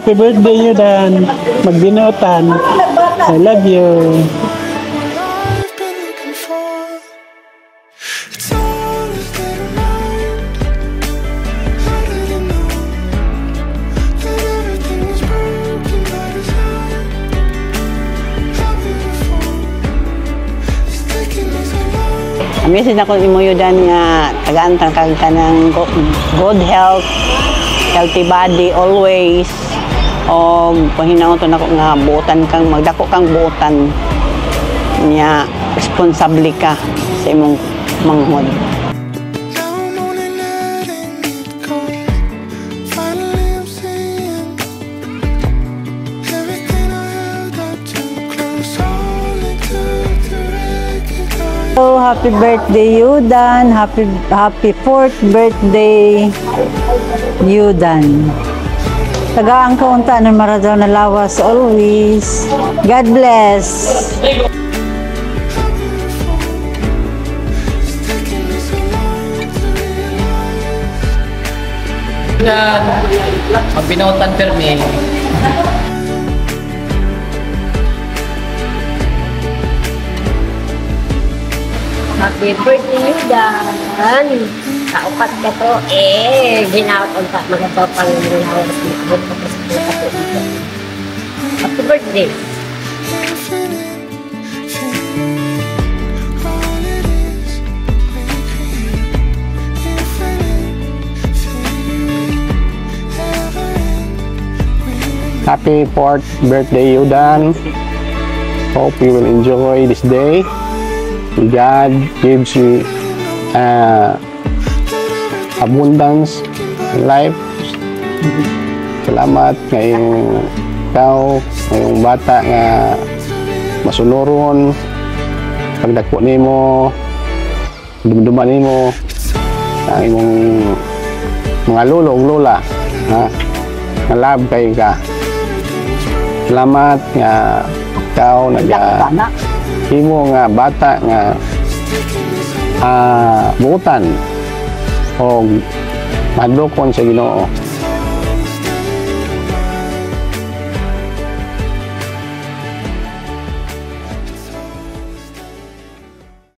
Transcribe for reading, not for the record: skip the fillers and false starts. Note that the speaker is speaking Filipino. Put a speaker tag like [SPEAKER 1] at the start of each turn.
[SPEAKER 1] Happy birthday, Yudan. Magbinutan. I love you.
[SPEAKER 2] Message ako imo Yudan nga tagaan ka ng good health, healthy body always. O pahinaw to nako nga buotan kang magdako kang buotan nya responsable ka sa imong manghod.
[SPEAKER 3] So, happy birthday, Yudan. Happy 4th birthday, Yudan. Tagaan ka unta ng Maradona lawas always. God bless.
[SPEAKER 4] Yudan, magbinutan permi.
[SPEAKER 5] Happy birthday, Yudan! Kaupat ka to, ginawat ang magatopang ginawat happy birthday!
[SPEAKER 1] Happy 4th birthday, Yudan. Hope you will enjoy this day. God gives you abundance in life. Salamat ngayong ikaw, ngayong bata nga masunuron, pagdako nimo, dumduman nimo ang imong mga lolo ug lola, ha? Nga love kay ka. Salamat nga ikaw imo nga bata nga buutan o madukon sa Ginoo.